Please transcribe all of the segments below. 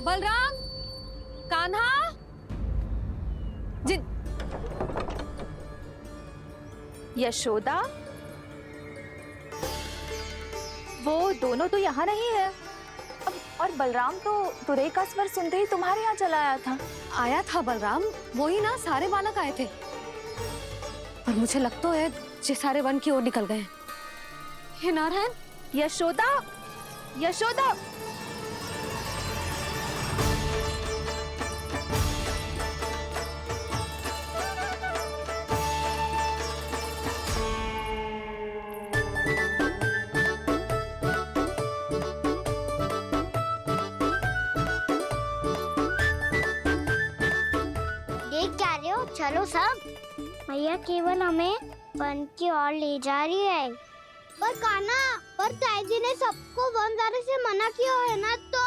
बलराम, कान्हा, जिन यशोदा, वो दोनों तो यहाँ नहीं है। अब और बलराम तो तुरई का स्वर सुनते ही तुम्हारे यहाँ चला आया था। आया था बलराम, वही ना सारे बालक आए थे। पर मुझे लगता है ये सारे वन की ओर निकल गए। हे नारायण! यशोदा, यशोदा, चलो सब, मैया केवल हमें वन की ओर ले जा रही है। पर कान्हा, पर ताईजी ने सबको वन जाने से मना किया है ना। तो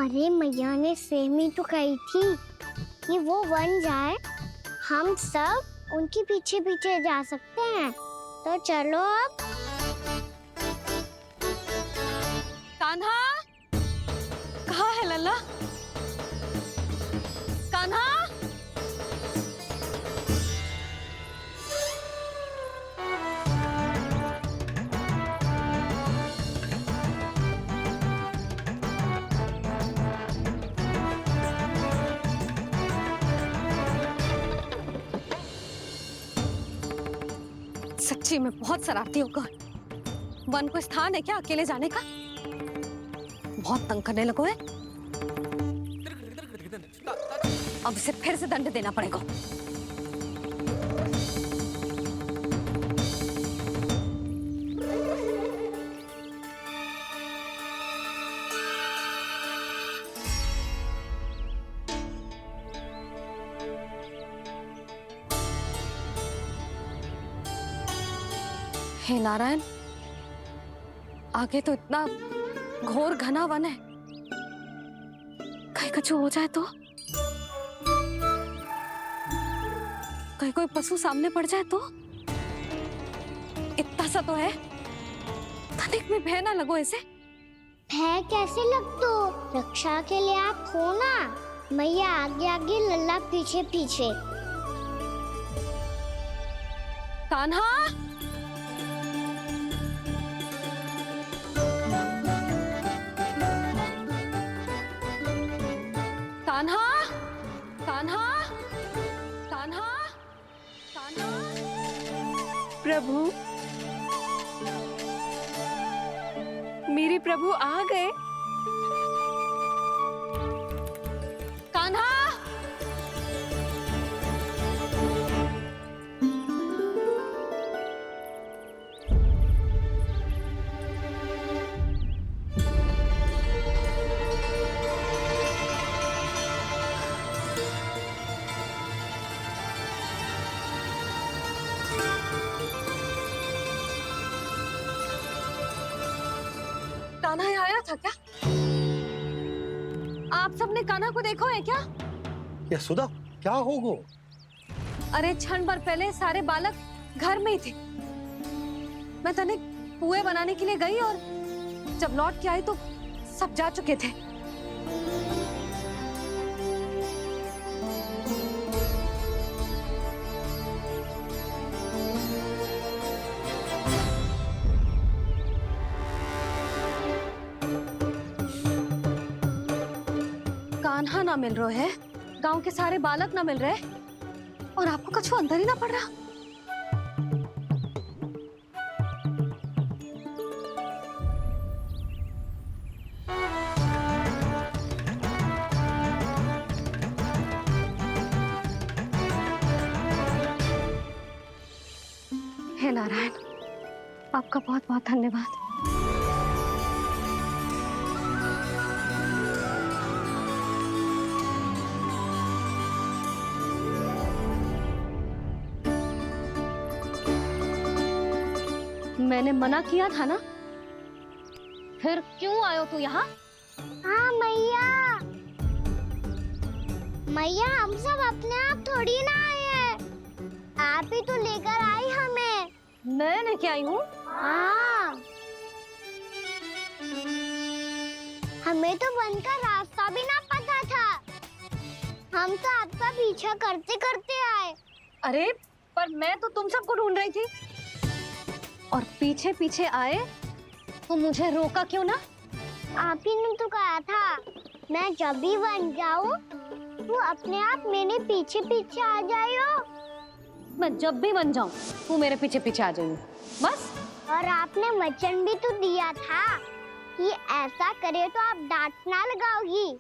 अरे मैया ने सेम ही तो कही थी कि वो वन जाए, हम सब उनके पीछे पीछे जा सकते हैं। तो चलो अब। कान्हा, कहाँ है लल्ला? कान्हा, सच्ची में बहुत शरारती होकर। वन को स्थान है क्या अकेले जाने का? बहुत तंग करने लगो है। अब इसे फिर से दंड देना पड़ेगा। हे नारायण, आगे तो इतना घोर घना वन है, कहीं कुछ हो जाए तो? कहीं कोई पशु सामने पड़ जाए तो? इतना सा तो है, तनिक में भय ना लगो इसे। भय कैसे लग तो? रक्षा के लिए आप हो ना। मैया आगे आगे, लल्ला पीछे पीछे। कान्हा, कान्हा, कान्हा, कान्हा, कान्हा। प्रभु, मेरे प्रभु आ गए। कान्हा, कान्हा यहाँ आया था क्या? आप सबने कान्हा को देखो है क्या? यशोदा, क्या होगा? अरे क्षण भर पहले सारे बालक घर में ही थे। मैं तनिक पुए बनाने के लिए गई और जब लौट के आई तो सब जा चुके थे। कान्हा ना मिल रहे है, गांव के सारे बालक ना मिल रहे, और आपको कछु अंदर ही ना पड़ रहा। हे नारायण, आपका बहुत बहुत धन्यवाद। मैंने मना किया था ना, फिर क्यों आयो तू यहाँ? हाँ मैया, मैया हम सब अपने आप थोड़ी ना आए हैं, आप ही तो लेकर आई हमें। मैं लेके आई हूँ? हाँ, हमें तो वन का रास्ता भी ना पता हम तो आपका पीछा करते करते आए। अरे पर मैं तो तुम सबको ढूंढ रही थी और पीछे पीछे आए तो मुझे रोका क्यों ना? आप ही ने तो कहा था मैं जब भी बन जाऊं तू अपने आप मेरे पीछे पीछे आ जाइयो। मैं जब भी बन जाऊं तू मेरे पीछे पीछे आ जाइए बस। और आपने वचन भी तो दिया था कि ऐसा करे तो आप डांट ना लगाओगी,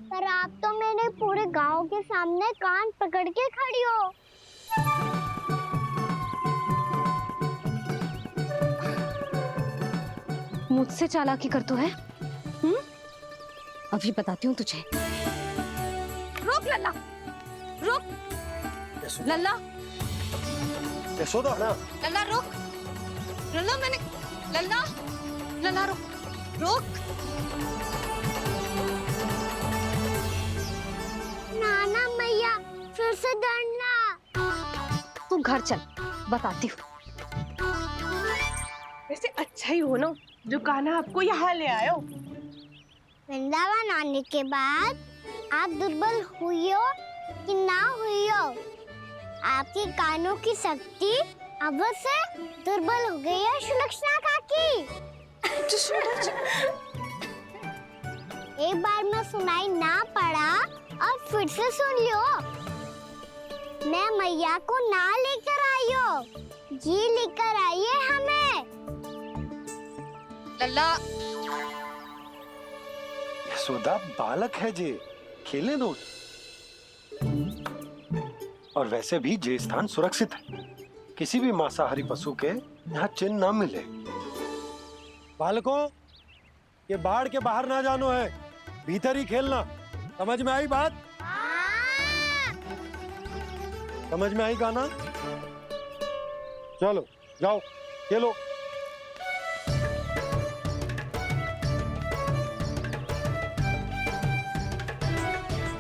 पर आप तो मेरे पूरे गांव के सामने कान पकड़ के खड़ी हो। मुझसे चालाकी कर तो है? अभी बताती हूँ तुझे। रुक लल्ला, रुक लल्ला, यशोदा ना लल्ला रुक, लल्ला मैंने, लल्ला, लल्ला रुक, रुक। नाना मैया फिर से डरना। तू घर चल, बताती हूँ। वैसे अच्छा ही हो ना जो कान्हा आपको यहाँ ले आयो। वृंदावन आने के बाद आप दुर्बल हुई हो कि ना हुई हो, आपके कानों की शक्ति अब से दुर्बल हो गई है सुलक्षणा काकी। एक बार में सुनाई ना पड़ा और फिर से सुन लियो। मैं मैया को ना लेकर आई हो, जी लेकर आई है हमें। लल्ला, यशोदा बालक है जे, खेले दो। और वैसे भी जे स्थान सुरक्षित है, किसी भी मांसाहारी पशु के यहाँ चिन्ह ना मिले। बालकों, ये बाढ़ के बाहर ना जानो है, भीतर ही खेलना। समझ में आई बात? समझ में आई गाना? चलो जाओ खेलो।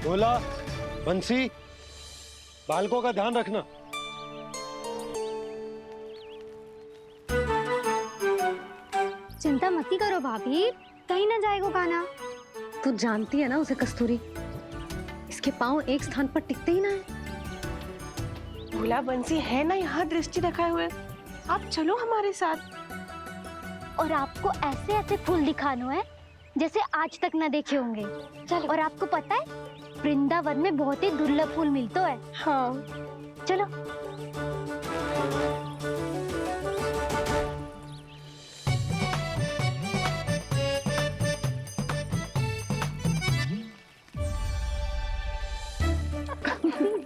बोला बंसी, बालकों का ध्यान रखना। चिंता मत करो भाभी, कहीं ना जाएगा कान्हा। तू जानती है ना उसे कस्तूरी, इसके पांव एक स्थान पर टिकते ही ना है। भोला बंसी है ना यहाँ दृष्टि रखाए हुए, आप चलो हमारे साथ। और आपको ऐसे ऐसे फूल दिखानो है जैसे आज तक न देखे होंगे। चलो। और आपको पता है वृंदावन में बहुत ही दुर्लभ फूल मिलते हैं। हाँ चलो।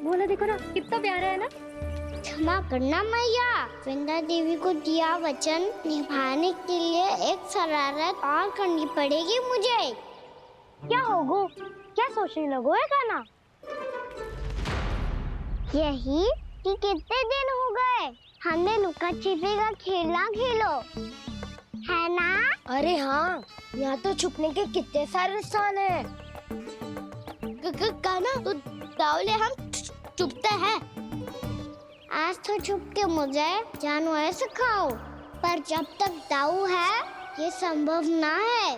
बोला देखो ना कितना प्यारा है ना। क्षमा करना मैया, वृंदा देवी को दिया वचन निभाने के लिए एक शरारत और करनी पड़ेगी मुझे। क्या होगो? क्या सोचने लगो है कान्हा? यही कि कितने दिन हो गए हमने लुका छिपी का खेलना खेलो, है ना? अरे हाँ, यहाँ तो छुपने के कितने सारे स्थान है। कान्हा तो दावले हम छुपते हैं। आज तो छुप के मुझे जानवर सिखाओ, पर जब तक दाऊ है ये संभव ना है।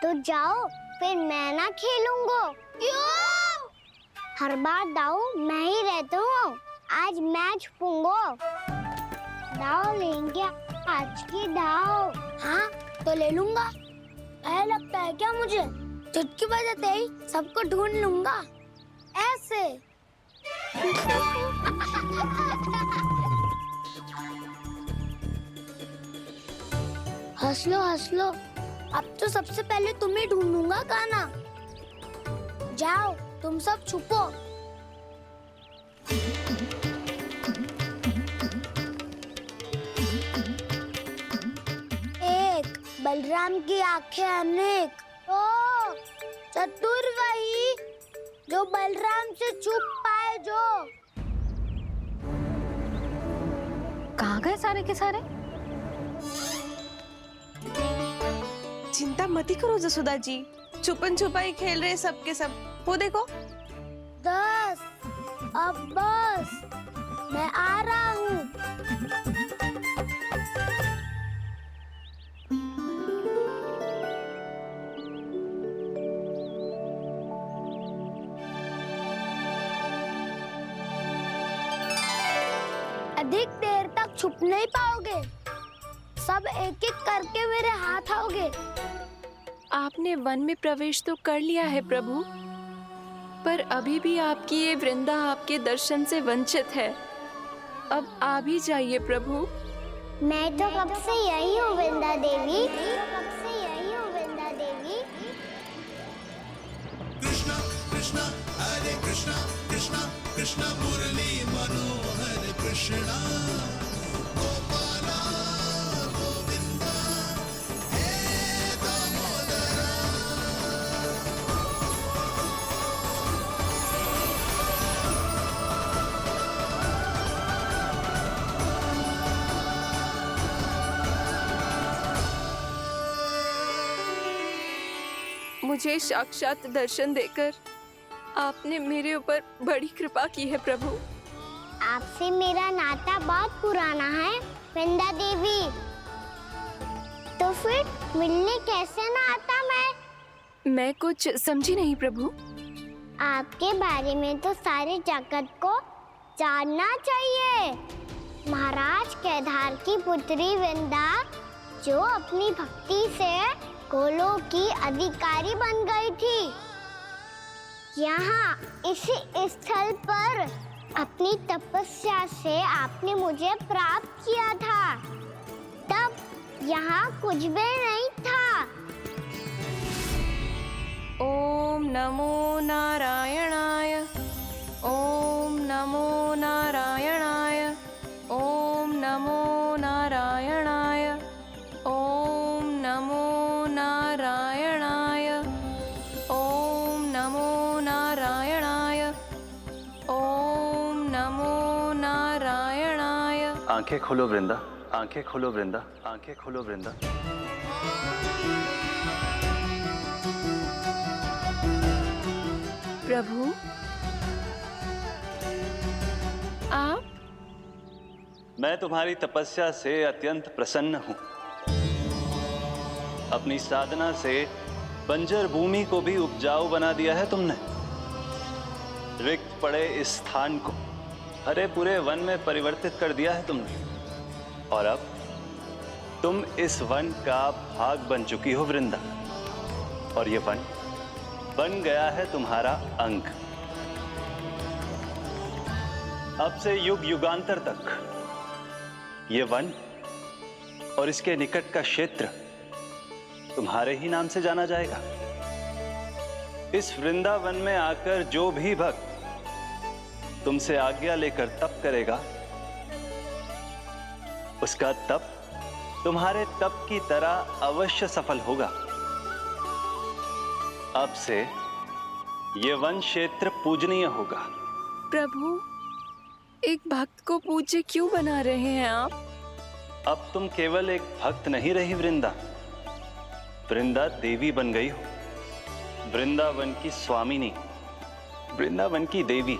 तो जाओ, फिर मैं ना खेलूंगा। क्यों? हर बार दाऊ मैं ही रहता हूँ, आज मैं छुपूंगा। दाऊ लेंगे आज की दाऊ। हाँ तो ले लूंगा। ऐसा लगता है क्या मुझे? चुटकी बजाते ही सबको ढूंढ लूंगा ऐसे। हंस लो, अब तो सबसे पहले तुम्हें ढूंढूंगा कान्हा। जाओ तुम सब छुपो। एक बलराम की आंखें अनेक। ओ चतुर वही जो बलराम से छुप पाए। जो कहाँ गए सारे के सारे? चिंता मत ही करो जसोदा जी, छुपन छुपाई खेल रहे सबके सब। वो देखो 10 अब बस, मैं आ रहा हूँ। छुप नहीं पाओगे। सब एक एक करके मेरे हाथ आओगे। आपने वन में प्रवेश तो कर लिया है प्रभु, पर अभी भी आपकी ये वृंदा आपके दर्शन से वंचित है। अब आ भी जाइए प्रभु। मैं तो कब से यही हूँ वृंदा देवी। कब से यही हूँ वृंदा देवी। कृष्णा कृष्णा हरे कृष्णा कृष्णा कृष्णा मुरली मनोहर कृष्णा गोपाला गोविंदा हे दामोदरा। मुझे साक्षात दर्शन देकर आपने मेरे ऊपर बड़ी कृपा की है प्रभु। आपसे मेरा नाता बहुत पुराना है वृंदा देवी। तो फिर मिलने कैसे ना आता मैं कुछ समझी नहीं प्रभु। आपके बारे में तो सारे जगत को जानना चाहिए। महाराज केदार की पुत्री वृंदा, जो अपनी भक्ति से गोलों की अधिकारी बन गई थी। यहाँ इसी स्थल पर अपनी तपस्या से आपने मुझे प्राप्त किया था। तब यहाँ कुछ भी नहीं था। ओम नमो नारायणाय। ओम नमो नारायणाय। ओम नमो नारायणाय। ओम नमो नारायणाय। ओम नमो नारायणाय। ओम नमो नारायणाय। आंखें खोलो वृंदा, आंखें खोलो वृंदा, आंखें खोलो वृंदा। प्रभु आप? मैं तुम्हारी तपस्या से अत्यंत प्रसन्न हूं। अपनी साधना से बंजर भूमि को भी उपजाऊ बना दिया है तुमने। रिक्त पड़े इस स्थान को हरे पूरे वन में परिवर्तित कर दिया है तुमने। और अब तुम इस वन का भाग बन चुकी हो वृंदा। और ये वन बन गया है तुम्हारा अंग। अब से युग युगांतर तक ये वन और इसके निकट का क्षेत्र तुम्हारे ही नाम से जाना जाएगा। इस वृंदावन में आकर जो भी भक्त तुमसे आज्ञा लेकर तप करेगा, उसका तप तुम्हारे तप की तरह अवश्य सफल होगा। अब से ये वन क्षेत्र पूजनीय होगा। प्रभु, एक भक्त को पूज्य क्यों बना रहे हैं आप? अब तुम केवल एक भक्त नहीं रही वृंदा, वृंदा देवी बन गई हो। वृंदावन की स्वामिनी, वृंदावन की देवी।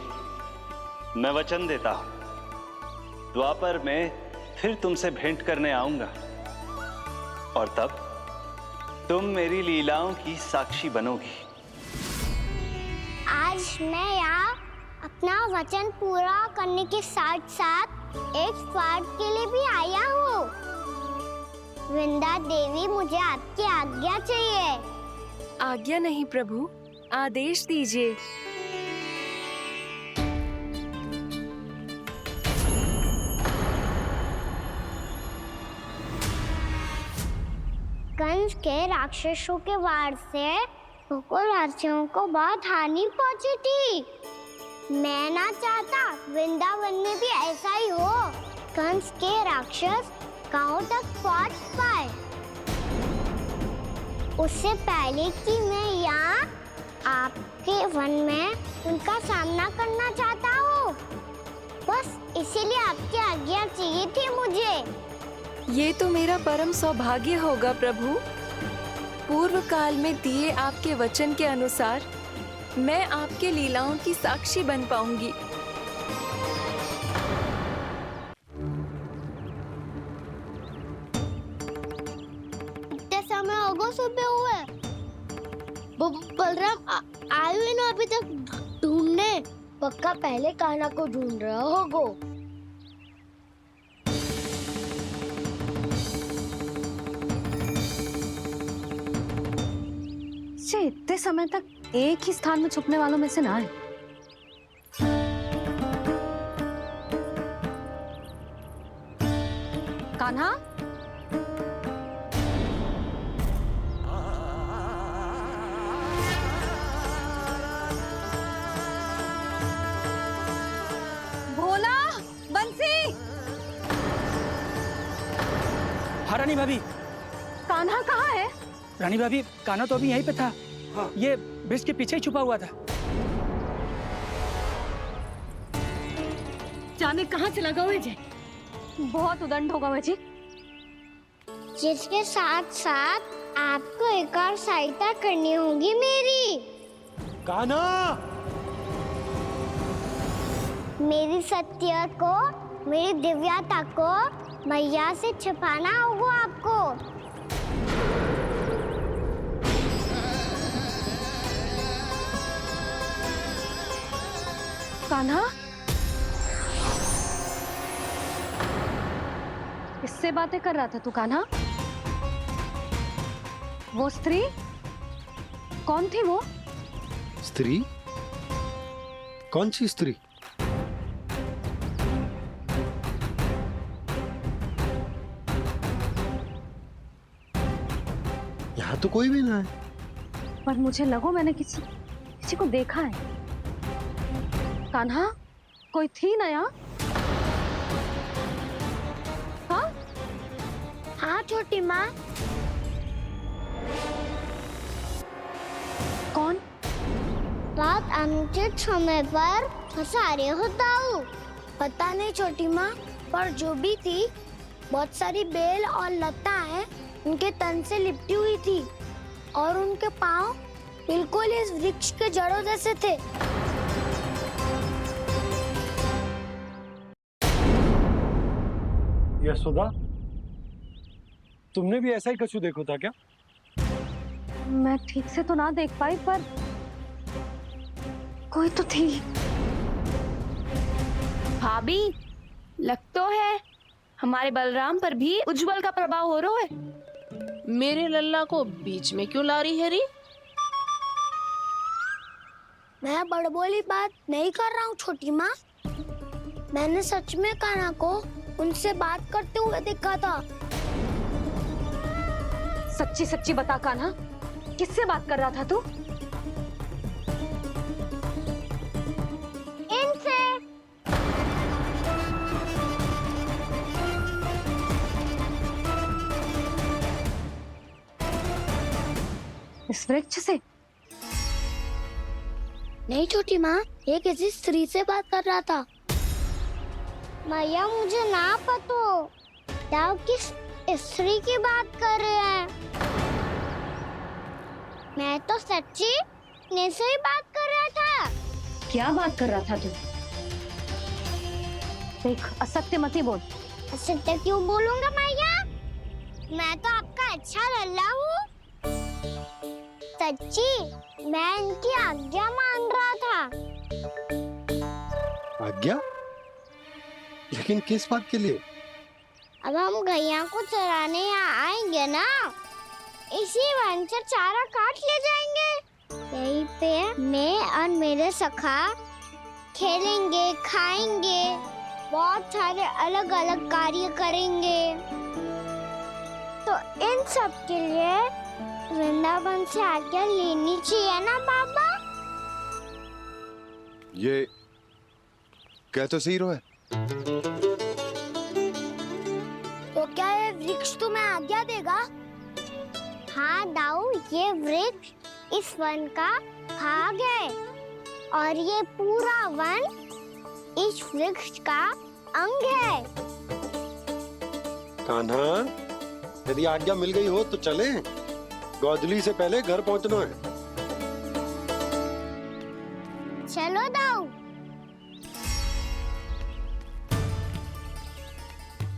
मैं वचन देता हूं, द्वापर में फिर तुमसे भेंट करने आऊंगा और तब तुम मेरी लीलाओं की साक्षी बनोगी। आज मैं यहाँ अपना वचन पूरा करने के साथ साथ एक स्वार्थ के लिए भी आया हूँ। वृंदा देवी, मुझे आपकी आज्ञा चाहिए। आज्ञा नहीं प्रभु, आदेश दीजिए। कंस के राक्षसों के वार से गोकुलवासियों को बहुत हानि पहुंची थी। मैं ना चाहता वृंदावन में भी ऐसा ही हो। कंस के राक्षस गांव तक पहुंच पाए, उससे पहले कि मैं यहाँ आपके वन में उनका सामना करना चाहता हूँ। बस इसीलिए आपकी आज्ञा चाहिए थी मुझे। ये तो मेरा परम सौभाग्य होगा प्रभु। पूर्व काल में दिए आपके वचन के अनुसार मैं आपके लीलाओं की साक्षी बन पाऊंगी। इतने समय होगा सुबह हुए। बलराम आए हुए ना अभी तक ढूंढने। पक्का पहले कान्हा को ढूंढ रहा होगा। बच्चे इतने समय तक एक ही स्थान में छुपने वालों में से ना है। कान्हा, भोला, बंसी, हाँ रानी भाभी। कान्हा कहाँ है? रानी भाभी, कान्हा तो अभी यहीं पे था। हाँ। ये ब्रिज के पीछे ही छुपा हुआ था। जाने कहाँ चला गया है? बहुत उदंड होगा वह जी। जिसके साथ साथ आपको एक और सहायता करनी होगी मेरी। कान्हा, मेरी सत्य को, मेरी दिव्यता को मैया से छिपाना होगा आपको। कान्हा, किससे बातें कर रहा था तू कान्हा? वो स्त्री कौन थी? वो स्त्री? कौन सी स्त्री? यहाँ तो कोई भी ना है। पर मुझे लगो मैंने किसी को देखा है। कान्हा, कोई थी ना यहाँ? हाँ? हाँ छोटी माँ। कौन? रात अनुचित समय पर फंसा रहे होता हूँ। पता नहीं छोटी माँ, पर जो भी थी, बहुत सारी बेल और लताएं उनके तन से लिपटी हुई थी और उनके पाँव बिल्कुल इस वृक्ष के जड़ों जैसे थे। यशोदा, तुमने भी ऐसा ही कछु देखा था क्या? मैं ठीक से तो ना देख पाई, पर कोई तो थी। भाभी, लग तो है हमारे बलराम पर भी उज्जवल का प्रभाव हो रहा है। मेरे लल्ला को बीच में क्यों ला रही है री? मैं बड़बोली बात नहीं कर रहा हूँ छोटी माँ। मैंने सच में कान्हा को उनसे बात करते हुए देखा था। सच्ची सच्ची बता कान्हा, किससे बात कर रहा था तू? इनसे। इस वृक्ष से? नहीं छोटी माँ, ये किसी स्त्री से बात कर रहा था। मैया मुझे ना पतो दाव किस स्त्री की बात कर रहे हैं। मैं तो सच्ची ने से ही बात कर रहा था। क्या बात कर रहा था तू? देख, असत्य मत ही बोल। असत्य क्यों बोलूंगा मैया? मैं तो आपका अच्छा लल्ला हूँ। सच्ची मैं इनकी आज्ञा मान रहा था। आज्ञा? लेकिन किस बात के लिए? अब हम गैया को चराने यहाँ आएंगे ना, इसी वन से चारा काट ले जाएंगे। यहीं पे मैं और मेरे सखा खेलेंगे, खाएंगे, बहुत सारे अलग अलग कार्य करेंगे। तो इन सब के लिए वृंदावन से आज्ञा लेनी चाहिए ना बाबा? ये कह तो सही रहा है। तो क्या ये वृक्ष तुम्हें आज्ञा देगा? हाँ दाऊ, ये वृक्ष इस वन का भाग है और ये पूरा वन इस वृक्ष का अंग है। कान्हा, यदि आज्ञा मिल गई हो तो चले। गोधली से पहले घर पहुंचना है। चलो दाऊ।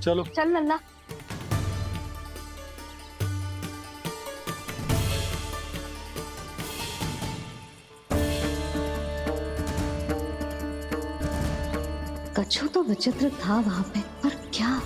चलो। चल लल्ला। कछु तो विचित्र था वहां पे, पर क्या?